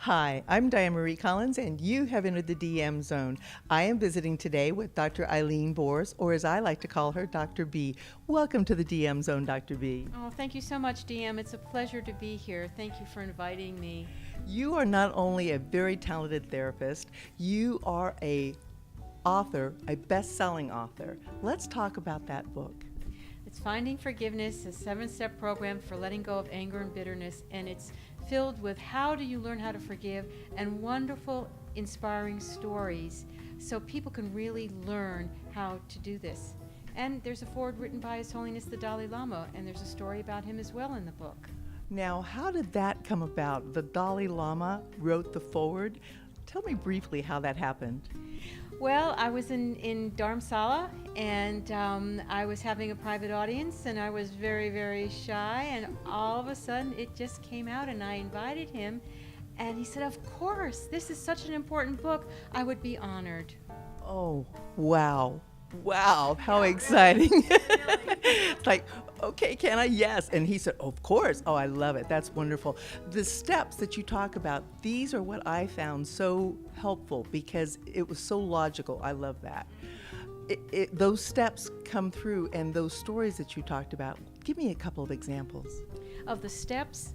Hi, I'm Diane Marie Collins, and you have entered the DM Zone. I am visiting today with Dr. Eileen Borris, or as I like to call her, Dr. B. Welcome to the DM Zone, Dr. B. Oh, thank you so much, DM. It's a pleasure to be here. Thank you for inviting me. You are not only a very talented therapist, you are a author, a best-selling author. Let's talk about that book. It's Finding Forgiveness, a 7-step program for letting go of anger and bitterness, and it's filled with how do you learn how to forgive and wonderful, inspiring stories so people can really learn how to do this. And there's a foreword written by His Holiness the Dalai Lama, and there's a story about him as well in the book. Now, how did that come about? The Dalai Lama wrote the foreword. Tell me briefly how that happened. Well, I was in Dharamsala, and I was having a private audience, and I was very, very shy, and all of a sudden it just came out, and I invited him, and he said, of course, this is such an important book, I would be honored. Oh, wow. Wow, how exciting. It's like, okay, can I? Yes. And he said, of course. Oh, I love it. That's wonderful. The steps that you talk about, these are what I found so helpful because it was so logical. I love that. Those steps come through, and those stories that you talked about, give me a couple of examples. Of the steps?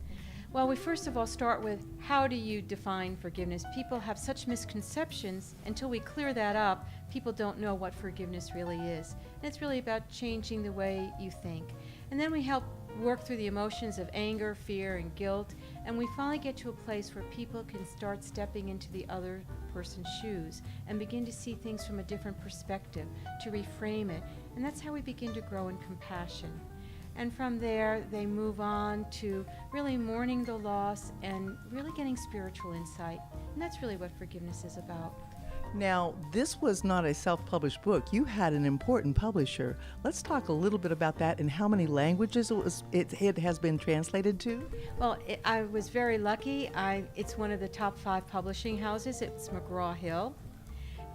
Well, we first of all start with how do you define forgiveness? People have such misconceptions. Until we clear that up, people don't know what forgiveness really is. And it's really about changing the way you think. And then we help work through the emotions of anger, fear, and guilt. And we finally get to a place where people can start stepping into the other person's shoes and begin to see things from a different perspective, to reframe it. And that's how we begin to grow in compassion. And from there, they move on to really mourning the loss and really getting spiritual insight. And that's really what forgiveness is about. Now, this was not a self-published book. You had an important publisher. Let's talk a little bit about that and how many languages it has been translated to. Well, I was very lucky. It's one of the top 5 publishing houses. It's McGraw-Hill.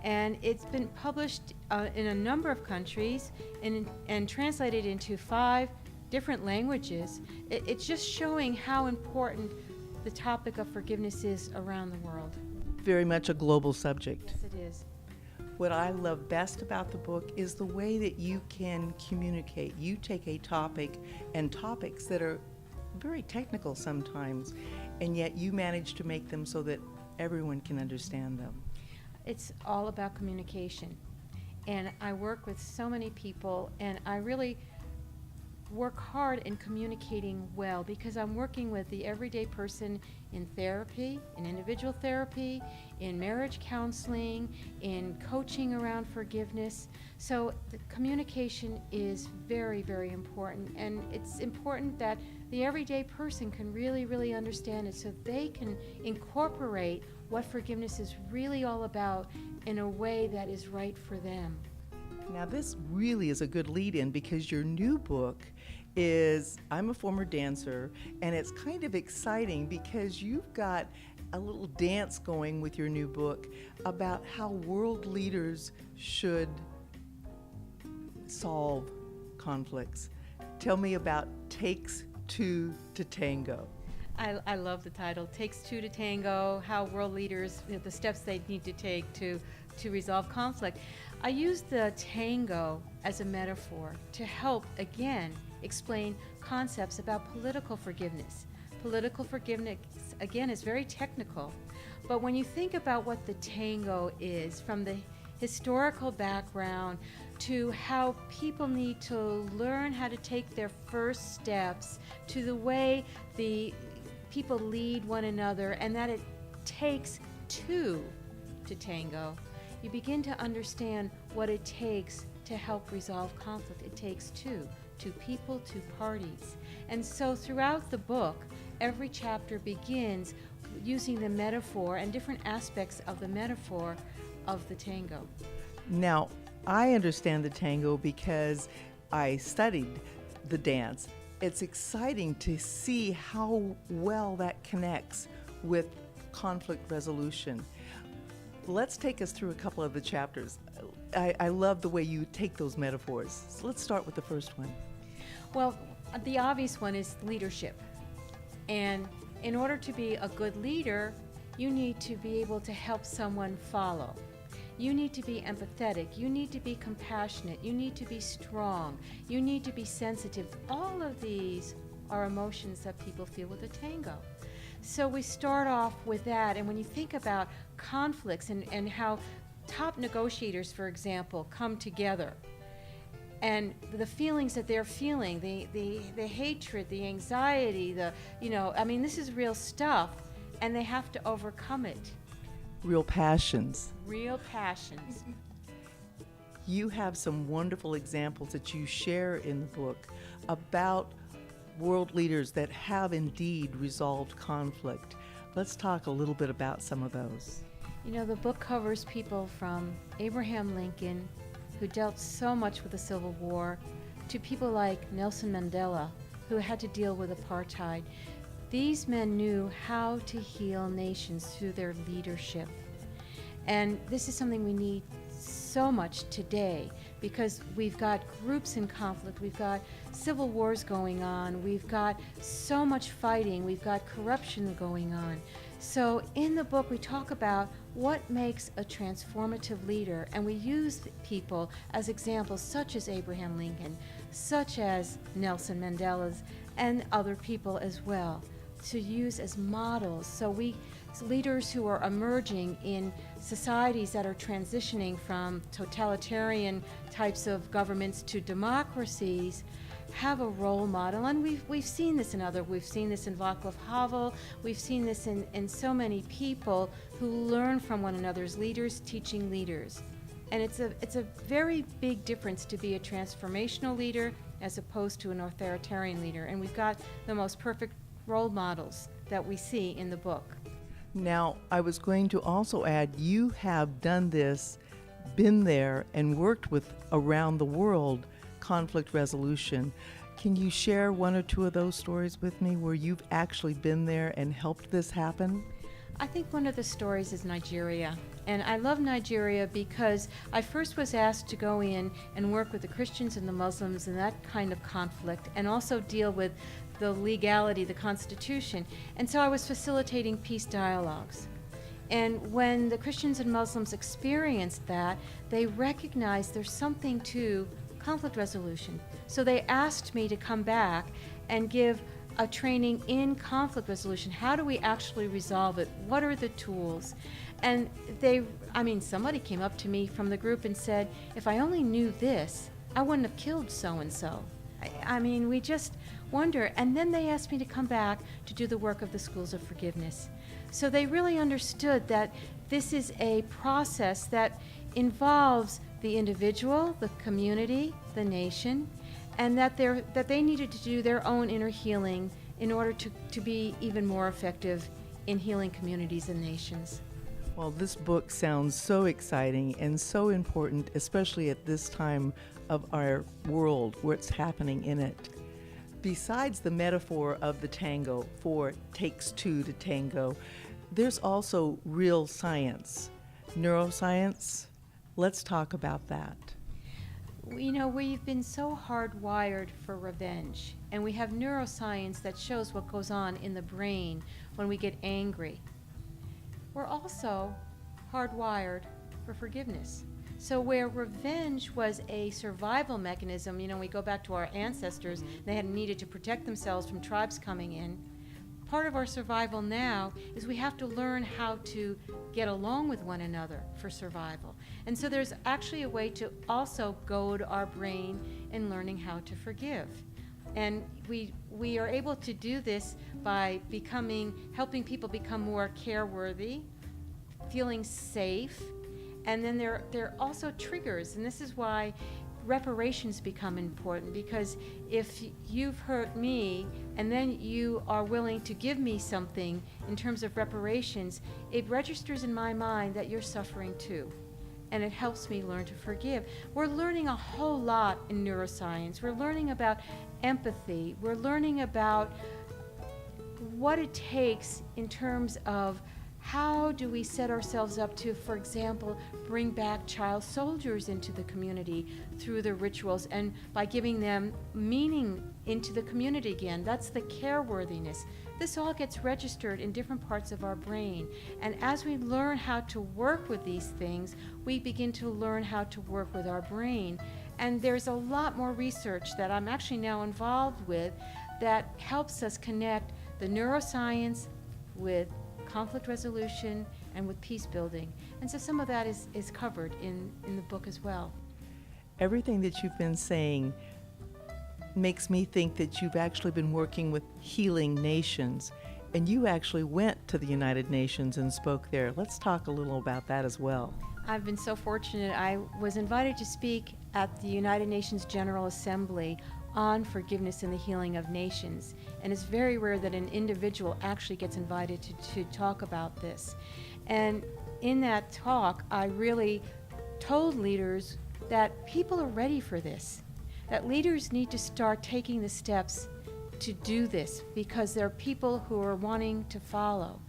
And it's been published in a number of countries and translated into 5 different languages. It's just showing how important the topic of forgiveness is around the world. Very much a global subject. Yes, it is. What I love best about the book is the way that you can communicate. You take a topic and topics that are very technical sometimes, and yet you manage to make them so that everyone can understand them. It's all about communication. And I work with so many people, and I really work hard in communicating well because I'm working with the everyday person in therapy, in individual therapy, in marriage counseling, in coaching around forgiveness. So the communication is very, very important, and it's important that the everyday person can really, really understand it so they can incorporate what forgiveness is really all about in a way that is right for them. Now, this really is a good lead-in because your new book is, I'm a former dancer, and it's kind of exciting because you've got a little dance going with your new book about how world leaders should solve conflicts. Tell me about Takes Two to Tango. I love the title, Takes Two to Tango, how world leaders, the steps they need to take to resolve conflict. I use the tango as a metaphor to help, again, explain concepts about political forgiveness. Political forgiveness, again, is very technical, but when you think about what the tango is, from the historical background to how people need to learn how to take their first steps, to the way the people lead one another, and that it takes two to tango, you begin to understand what it takes to help resolve conflict. It takes two people, 2 parties. And so throughout the book, every chapter begins using the metaphor and different aspects of the metaphor of the tango. Now, I understand the tango because I studied the dance. It's exciting to see how well that connects with conflict resolution. Let's take us through a couple of the chapters. I love the way you take those metaphors. So let's start with the first one. Well, the obvious one is leadership. And in order to be a good leader, You need to be able to help someone follow. You need to be empathetic. You need to be compassionate. You need to be strong. You need to be sensitive. All of these are emotions that people feel with a tango. So we start off with that, and when you think about conflicts and how top negotiators, for example, come together, and the feelings that they're feeling, the hatred, the anxiety, this is real stuff, and they have to overcome it. Real passions. Real passions. You have some wonderful examples that you share in the book about world leaders that have indeed resolved conflict. Let's talk a little bit about some of those. The book covers people from Abraham Lincoln, who dealt so much with the Civil War, to people like Nelson Mandela, who had to deal with apartheid. These men knew how to heal nations through their leadership. And this is something we need so much today, because we've got groups in conflict, we've got civil wars going on, we've got so much fighting, we've got corruption going on. So in the book we talk about what makes a transformative leader, and we use people as examples such as Abraham Lincoln, such as Nelson Mandela's, and other people as well, to use as models. So leaders who are emerging in societies that are transitioning from totalitarian types of governments to democracies have a role model, and we've seen this in we've seen this in Václav Havel, we've seen this in so many people who learn from one another's leaders teaching leaders. And it's a very big difference to be a transformational leader as opposed to an authoritarian leader, and we've got the most perfect role models that we see in the book. Now, I was going to also add, you have done this, been there, and worked with around the world conflict resolution. Can you share one or two of those stories with me where you've actually been there and helped this happen? I think one of the stories is Nigeria. And I love Nigeria because I first was asked to go in and work with the Christians and the Muslims in that kind of conflict, and also deal with the legality, the Constitution. And so I was facilitating peace dialogues. And when the Christians and Muslims experienced that, they recognized there's something to conflict resolution. So they asked me to come back and give a training in conflict resolution. How do we actually resolve it? What are the tools? And somebody came up to me from the group and said, if I only knew this, I wouldn't have killed so-and-so. We just wonder. And then they asked me to come back to do the work of the schools of forgiveness. So they really understood that this is a process that involves the individual, the community, the nation, and that they needed to do their own inner healing in order to be even more effective in healing communities and nations. Well, this book sounds so exciting and so important, especially at this time of our world, what's happening in it. Besides the metaphor of the tango, for takes two to tango, there's also real science, neuroscience. Let's talk about that. We've been so hardwired for revenge, and we have neuroscience that shows what goes on in the brain when we get angry. We're also hardwired for forgiveness. So where revenge was a survival mechanism, we go back to our ancestors, they had needed to protect themselves from tribes coming in. Part of our survival now is we have to learn how to get along with one another for survival. And so there's actually a way to also goad our brain in learning how to forgive. And we are able to do this by helping people become more care-worthy, feeling safe, and then there are also triggers, and this is why reparations become important, because if you've hurt me and then you are willing to give me something in terms of reparations, it registers in my mind that you're suffering too, and it helps me learn to forgive. We're learning a whole lot in neuroscience. We're learning about empathy. We're learning about what it takes in terms of How do we set ourselves up to, for example, bring back child soldiers into the community through the rituals and by giving them meaning into the community again? That's the careworthiness. This all gets registered in different parts of our brain. And as we learn how to work with these things, we begin to learn how to work with our brain. And there's a lot more research that I'm actually now involved with that helps us connect the neuroscience with conflict resolution and with peace building. And so some of that is covered in the book as well. Everything that you've been saying makes me think that you've actually been working with healing nations, and you actually went to the United Nations and spoke there. Let's talk a little about that as well. I've been so fortunate. I was invited to speak at the United Nations General Assembly on forgiveness and the healing of nations. And it's very rare that an individual actually gets invited to talk about this. And in that talk, I really told leaders that people are ready for this, that leaders need to start taking the steps to do this because there are people who are wanting to follow,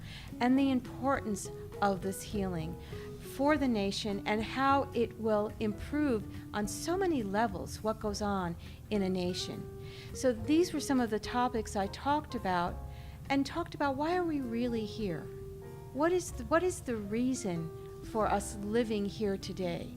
and the importance of this healing for the nation and how it will improve on so many levels what goes on in a nation. So these were some of the topics I talked about, and talked about why are we really here? What is the reason for us living here today?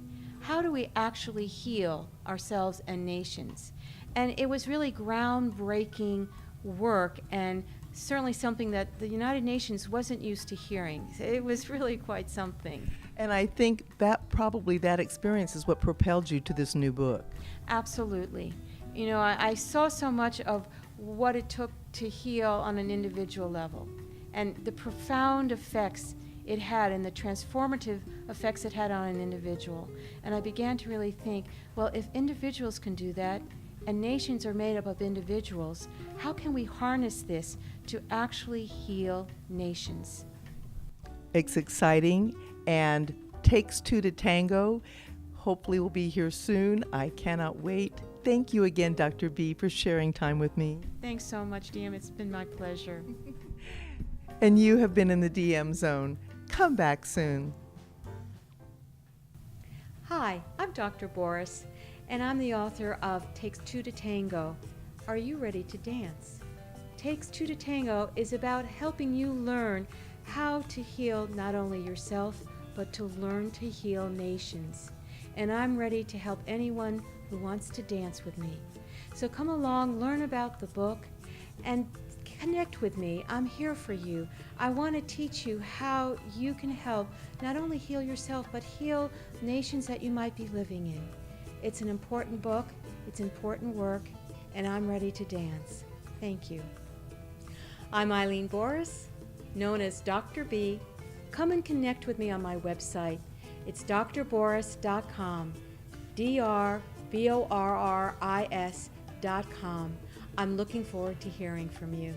How do we actually heal ourselves and nations? And it was really groundbreaking work, and certainly something that the United Nations wasn't used to hearing. It was really quite something. And I think that probably that experience is what propelled you to this new book. Absolutely. You know, I saw so much of what it took to heal on an individual level, and the profound effects it had and the transformative effects it had on an individual. And I began to really think, well, if individuals can do that, and nations are made up of individuals, how can we harness this to actually heal nations? It's exciting and takes two to tango. Hopefully we'll be here soon. I cannot wait. Thank you again, Dr. B, for sharing time with me. Thanks so much, DM. It's been my pleasure. And you have been in the DM Zone. Come back soon. Hi, I'm Dr. Borris, and I'm the author of Takes Two to Tango. Are you ready to dance? Takes Two to Tango is about helping you learn how to heal not only yourself, but to learn to heal nations. And I'm ready to help anyone who wants to dance with me. So come along, learn about the book, and connect with me. I'm here for you. I want to teach you how you can help not only heal yourself, but heal nations that you might be living in. It's an important book, it's important work, and I'm ready to dance. Thank you. I'm Eileen Borris, known as Dr. B. Come and connect with me on my website. It's drborris.com, drborris.com. I'm looking forward to hearing from you.